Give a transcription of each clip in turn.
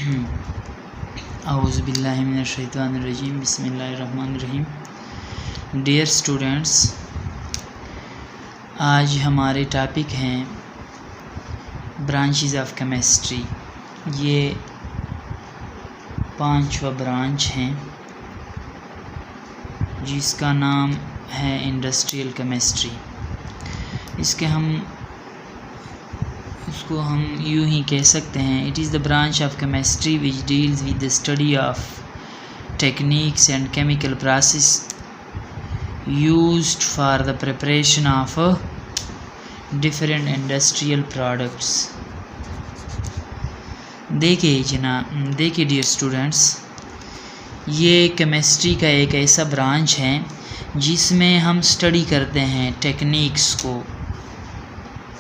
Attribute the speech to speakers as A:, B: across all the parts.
A: اعوذ باللہ من الشیطان الرجیم، بسم اللہ الرحمن الرحیم۔ ڈیئر اسٹوڈنٹس، آج ہمارے ٹاپک ہیں برانچز آف کیمسٹری۔ یہ 5واں برانچ ہیں جس کا نام ہے انڈسٹریل کیمسٹری۔ اس کو ہم یوں ہی کہہ سکتے ہیں، it is the branch of chemistry which deals with the study of techniques and chemical process used for the preparation of different industrial products. دیکھیے ڈیئر اسٹوڈنٹس، یہ کیمسٹری کا ایک ایسا برانچ ہے جس میں ہم اسٹڈی کرتے ہیں ٹیکنیکس کو۔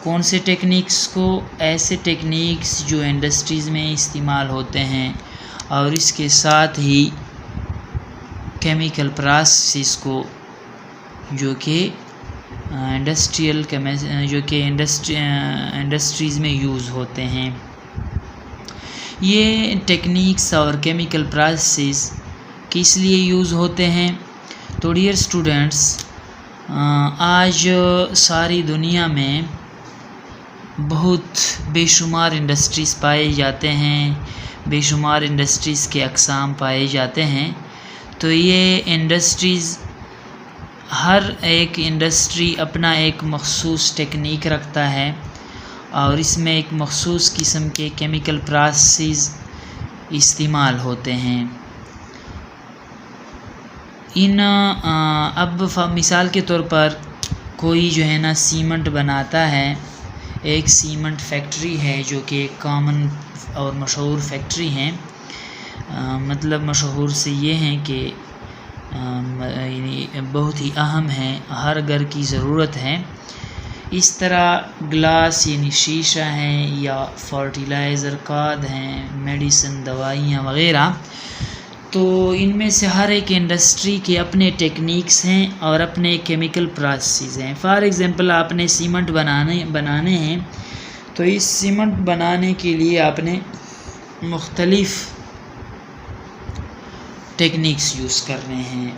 A: کون سے ٹیکنیکس کو؟ ایسے ٹیکنیکس جو انڈسٹریز میں استعمال ہوتے ہیں، اور اس کے ساتھ ہی کیمیکل پروسیس کو جو کہ انڈسٹریز میں یوز ہوتے ہیں۔ یہ ٹیکنیکس اور کیمیکل پروسیس کس لیے یوز ہوتے ہیں؟ تو ڈیئر اسٹوڈنٹس، آج ساری دنیا میں بہت بے شمار انڈسٹریز پائے جاتے ہیں، بے شمار انڈسٹریز کے اقسام پائے جاتے ہیں۔ تو یہ انڈسٹریز، ہر ایک انڈسٹری اپنا ایک مخصوص ٹیکنیک رکھتا ہے، اور اس میں ایک مخصوص قسم کے کیمیکل پروسیس استعمال ہوتے ہیں۔ اب مثال کے طور پر کوئی جو ہے نا سیمنٹ بناتا ہے، ایک سیمنٹ فیکٹری ہے جو کہ ایک کامن اور مشہور فیکٹری ہے۔ مطلب مشہور سے یہ ہیں کہ بہت ہی اہم ہے، ہر گھر کی ضرورت ہے۔ اس طرح گلاس یعنی شیشہ ہیں، یا فرٹیلائزر کھاد ہیں، میڈیسن دوائیاں وغیرہ، تو ان میں سے ہر ایک انڈسٹری کے اپنے ٹیکنیکس ہیں اور اپنے کیمیکل پروسیس ہیں۔ فار ایگزامپل، آپ نے سیمنٹ بنانے ہیں، تو اس سیمنٹ بنانے کے لیے آپ نے مختلف ٹیکنیکس یوز کرنے ہیں۔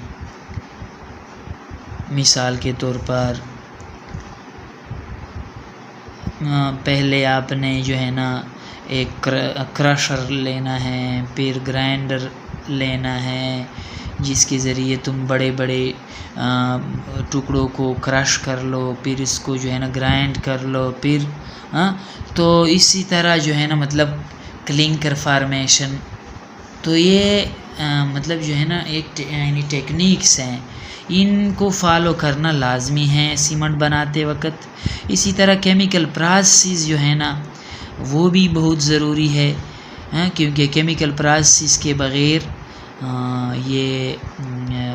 A: مثال کے طور پر پہلے آپ نے جو ہے نا ایک کرشر لینا ہے، پھر گرائنڈر لینا ہے، جس کے ذریعے تم بڑے بڑے ٹکڑوں کو کرش کر لو، پھر اس کو جو ہے نا گرائنڈ کر لو، پھر تو اسی طرح جو ہے نا مطلب کلنکر فارمیشن۔ تو یہ مطلب جو ہے نا ایک یعنی ٹیکنیکس ہیں، ان کو فالو کرنا لازمی ہے سیمنٹ بناتے وقت۔ اسی طرح کیمیکل پروسیس جو ہے نا وہ بھی بہت ضروری ہے، کیونکہ کیمیکل پروسیس کے بغیر یہ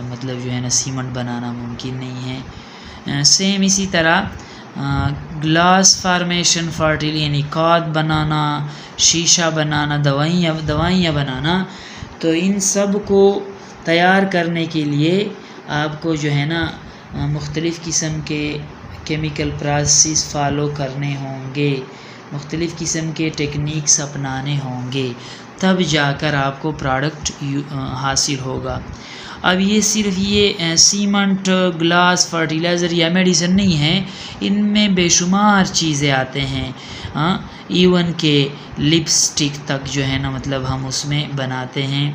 A: مطلب جو ہے نا سیمنٹ بنانا ممکن نہیں ہے۔ سیم اسی طرح گلاس فارمیشن، یعنی کھاد بنانا، شیشہ بنانا، دوائیاں بنانا، تو ان سب کو تیار کرنے کے لیے آپ کو جو ہے نا مختلف قسم کے کیمیکل پروسیس فالو کرنے ہوں گے، مختلف قسم کے ٹیکنیکس اپنانے ہوں گے، تب جا کر آپ کو پروڈکٹ حاصل ہوگا۔ اب یہ صرف یہ سیمنٹ، گلاس، فرٹیلائزر یا میڈیسن نہیں ہے، ان میں بے شمار چیزیں آتے ہیں، ایون کہ لپسٹک تک جو ہے نا مطلب ہم اس میں بناتے ہیں،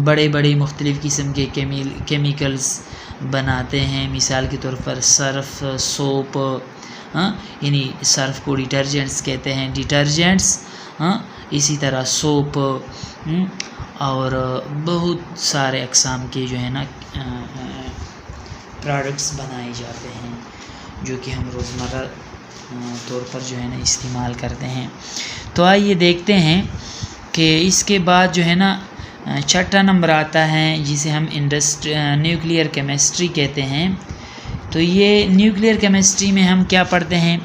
A: بڑے بڑے مختلف قسم کے کیمیکلز بناتے ہیں۔ مثال کے طور پر سرف، سوپ، یعنی سرف کو ڈٹرجنٹس کہتے ہیں، ڈٹرجنٹس، اسی طرح سوپ، اور بہت سارے اقسام کے جو ہے نا پروڈکٹس بنائے جاتے ہیں، جو کہ ہم روزمرہ طور پر جو ہے نا استعمال کرتے ہیں۔ تو آئیے دیکھتے ہیں کہ اس کے بعد جو ہے نا چھٹا نمبر آتا ہے، جسے ہم نیوکلیئر کیمسٹری کہتے ہیں۔ تو یہ نیوکلیئر کیمسٹری میں ہم کیا پڑھتے ہیں؟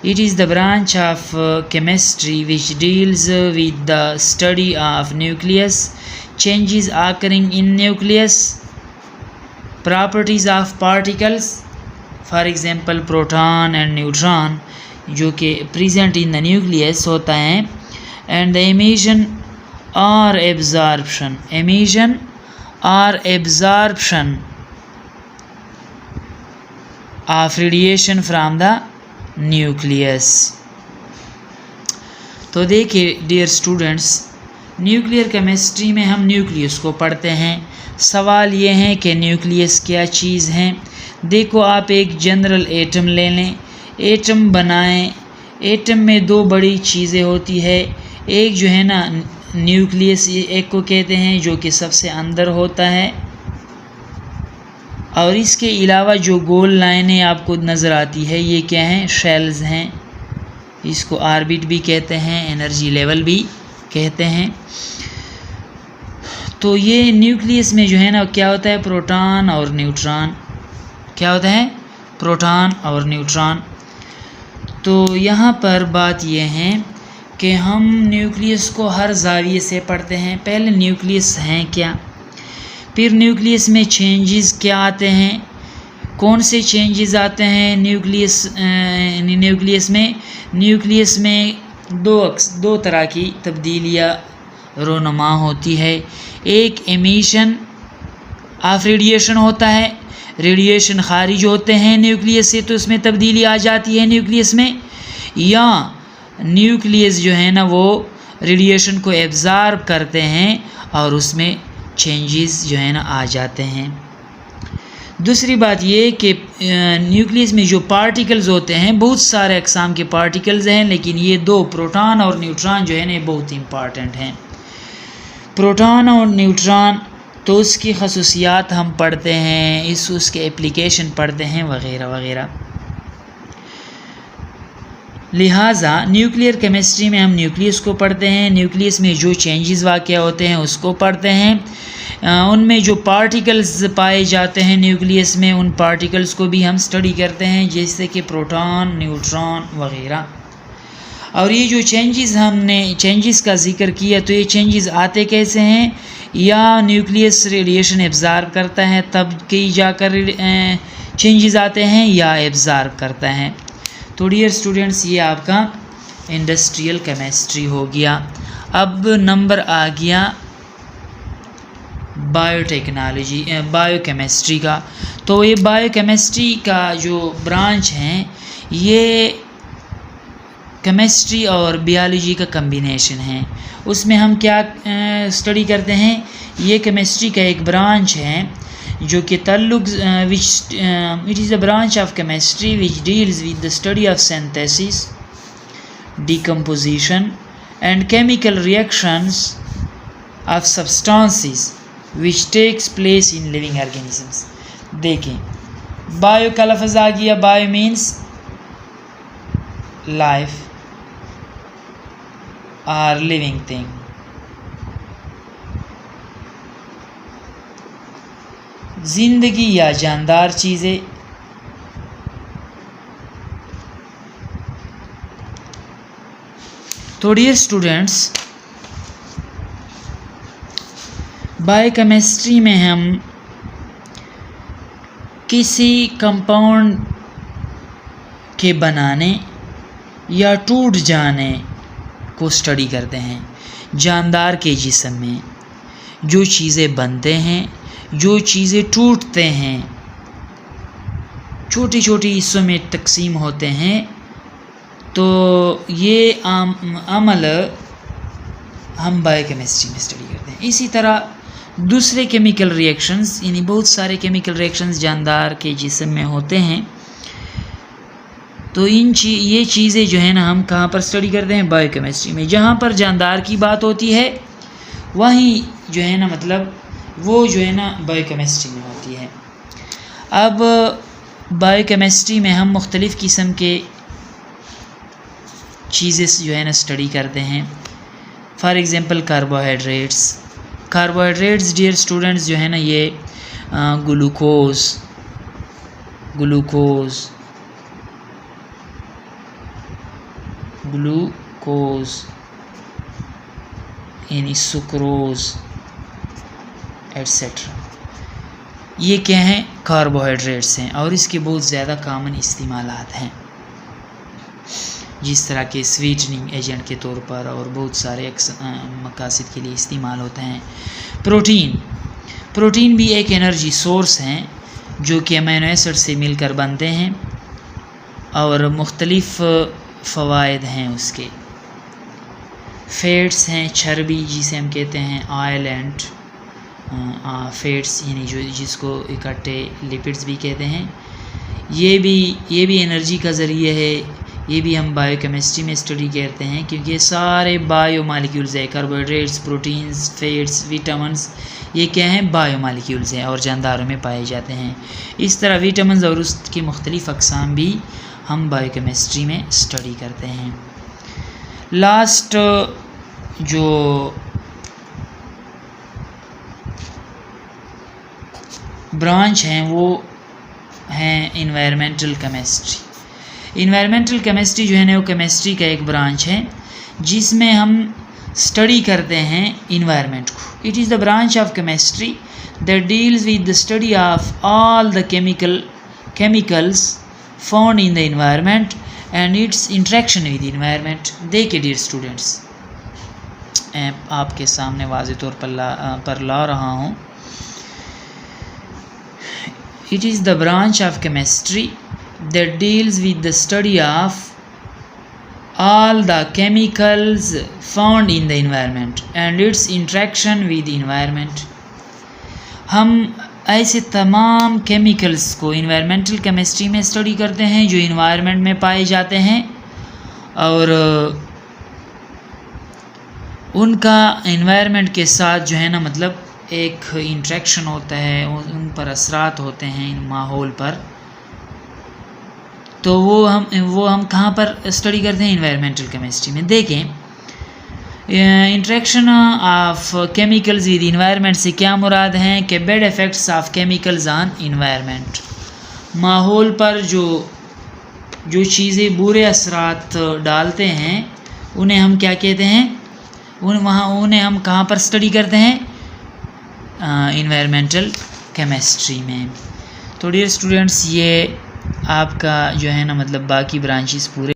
A: It is the branch of chemistry which deals with the study of nucleus, changes occurring in nucleus, properties of particles, for example proton and neutron، جو کہ present in the nucleus ہوتا ہے، and the emission or absorption of radiation from the nucleus. تو دیکھیے dear students, nuclear chemistry میں ہم nucleus کو پڑھتے ہیں. سوال یہ ہے کہ نیوکلیس کیا چیز ہے. دیکھو آپ ایک جنرل ایٹم لے لیں، ایٹم بنائیں. ایٹم میں دو بڑی چیزیں ہوتی ہے، ایک جو ہے نا نیوکلیس ایک کو کہتے ہیں جو کہ سب سے اندر ہوتا ہے، اور اس کے علاوہ جو گول لائنیں آپ کو نظر آتی ہے یہ کیا ہیں؟ شیلز ہیں. اس کو آربٹ بھی کہتے ہیں، انرجی لیول بھی کہتے ہیں. تو یہ نیوکلیس میں جو ہے نا کیا ہوتا ہے؟ پروٹون اور نیوٹران. کیا ہوتا ہے؟ پروٹون اور نیوٹران. تو یہاں پر بات یہ ہے کہ ہم نیوکلیس کو ہر زاویے سے پڑھتے ہیں. پہلے نیوکلیس ہیں کیا، پھر نیوکلیس میں چینجز کیا آتے ہیں، کون سے چینجز آتے ہیں نیوکلیس میں دو طرح کی تبدیلیاں رونما ہوتی ہے. ایک ایمیشن آف ریڈیشن ہوتا ہے، ریڈیشن خارج ہوتے ہیں نیوکلیس سے تو اس میں تبدیلی آ جاتی ہے نیوکلیس میں، یا نیوکلیس جو ہے نا وہ ریڈیشن کو ایبزارب کرتے ہیں اور اس میں چینجز جو ہے نا آ جاتے ہیں. دوسری بات یہ کہ نیوکلیس میں جو پارٹیکلز ہوتے ہیں، بہت سارے اقسام کے پارٹیکلز ہیں، لیکن یہ دو پروٹون اور نیوٹران جو ہے نا بہت امپارٹنٹ ہیں. پروٹون اور نیوٹران تو اس کی خصوصیات ہم پڑھتے ہیں، اس کے اپلیکیشن پڑھتے ہیں وغیرہ وغیرہ. لہٰذا نیوکلیئر کیمسٹری میں ہم نیوکلیس کو پڑھتے ہیں، نیوکلیس میں جو چینجز واقع ہوتے ہیں اس کو پڑھتے ہیں، ان میں جو پارٹیکلز پائے جاتے ہیں نیوکلیس میں ان پارٹیکلز کو بھی ہم اسٹڈی کرتے ہیں، جیسے کہ پروٹون، نیوٹران وغیرہ. اور یہ جو ہم نے چینجز کا ذکر کیا تو یہ چینجز آتے کیسے ہیں؟ یا نیوکلیس ریڈیشن ایبزارب کرتا ہے تب کہیں جا کر چینجز آتے ہیں، یا ایبزارب کرتا ہے. تو ڈیئر اسٹوڈنٹس یہ آپ کا انڈسٹریل کیمسٹری ہو گیا. اب نمبر آ گیا بائیو کیمسٹری کا. تو یہ بائیو کیمسٹری کا جو برانچ ہیں یہ کیمسٹری اور بیالوجی کا کمبینیشن ہے. اس میں ہم کیا اسٹڈی کرتے ہیں؟ یہ کیمسٹری کا ایک برانچ ہے جو کہ it is a branch of chemistry which deals with the study of synthesis, decomposition and chemical reactions of substances which takes place in living organisms. دیکھیں بایو کا لفظ آ گیا، بایو مینس لائف اور living thing. زندگی یا جاندار چیزیں. تو ڈیئر اسٹوڈنٹس بائیو کیمسٹری میں ہم کسی کمپاؤنڈ کے بنانے یا ٹوٹ جانے کو اسٹڈی کرتے ہیں. جاندار کے جسم میں جو چیزیں بنتے ہیں، جو چیزیں ٹوٹتے ہیں، چھوٹی چھوٹی حصوں میں تقسیم ہوتے ہیں، تو یہ عمل ہم بائیو کیمسٹری میں اسٹڈی کرتے ہیں. اسی طرح دوسرے کیمیکل ریئیکشنز، یعنی بہت سارے کیمیکل ریئیکشنز جاندار کے جسم میں ہوتے ہیں. تو یہ چیزیں جو ہیں نا ہم کہاں پر اسٹڈی کرتے ہیں؟ بائیو کیمسٹری میں. جہاں پر جاندار کی بات ہوتی ہے وہیں جو ہے نا وہ جو ہے نا بائیو کیمسٹری میں ہوتی ہے. اب بائیو کیمسٹری میں ہم مختلف قسم کے چیزیں جو ہے نا اسٹڈی کرتے ہیں. For example carbohydrates dear students جو ہے نا یہ گلوکوز یعنی سکروز ایٹسیٹرا، یہ کیا ہیں؟ کاربوہائیڈریٹس ہیں، اور اس کے بہت زیادہ کامن استعمالات ہیں. جس طرح کے سویٹننگ ایجنٹ کے طور پر اور بہت سارے مقاصد کے لیے استعمال ہوتے ہیں۔ پروٹین بھی ایک انرجی سورس ہیں جو کہ امینو ایسڈ سے مل کر بنتے ہیں اور مختلف فوائد ہیں اس کے۔ فیٹس ہیں چربی جسے ہم کہتے ہیں آئل اینڈ فیٹس، یعنی جس کو اکٹھے لپڈس بھی کہتے ہیں، یہ بھی انرجی کا ذریعہ ہے۔ یہ بھی ہم بایو کیمسٹری میں اسٹڈی کرتے ہیں کیونکہ یہ سارے بایو مالیکیولز ہیں، کاربوہائیڈریٹس، پروٹینز، فیٹس، وٹامنز، یہ کیا ہیں؟ بایو مالیکیولز ہیں اور جانداروں میں پائے جاتے ہیں۔ اس طرح وٹامنز اور اس کی مختلف اقسام بھی ہم بایو کیمسٹری میں اسٹڈی کرتے ہیں۔ لاسٹ جو برانچ ہیں وہ ہیں انوائرمنٹل کیمسٹری۔ انوائرمنٹل کیمسٹری جو ہے نا وہ کیمسٹری کا ایک برانچ ہے جس میں ہم اسٹڈی کرتے ہیں انوائرمنٹ کو۔ It is the branch of chemistry that deals with the study of all the chemicals found in the environment and its interaction with environment. دیکھیے ڈیئر اسٹوڈنٹس، آپ کے سامنے واضح طور پر لا رہا ہوں۔ It is the branch of chemistry that deals with the study of all the chemicals found in the environment and its interaction with the environment۔ ہم ایسے تمام کیمیکلز کو انوائرمنٹل کیمسٹری میں اسٹڈی کرتے ہیں جو انوائرمنٹ میں پائے جاتے ہیں اور ان کا انوائرمنٹ کے ساتھ جو ہے نا مطلب ایک انٹریکشن ہوتا ہے، ان پر اثرات ہوتے ہیں ماحول پر۔ تو وہ ہم کہاں پر اسٹڈی کرتے ہیں؟ انوائرمنٹل کیمسٹری میں۔ دیکھیں interaction of chemicals with environment سے کیا مراد ہیں کہ bad effects of chemicals on environment, ماحول پر جو چیزیں برے اثرات ڈالتے ہیں انہیں ہم کیا کہتے ہیں؟ انہیں ہم کہاں پر اسٹڈی کرتے ہیں؟ انوائرمنٹل کیمسٹری میں۔ تو ڈیئر اسٹوڈنٹس، یہ آپ کا جو ہے نا مطلب باقی برانچز پورے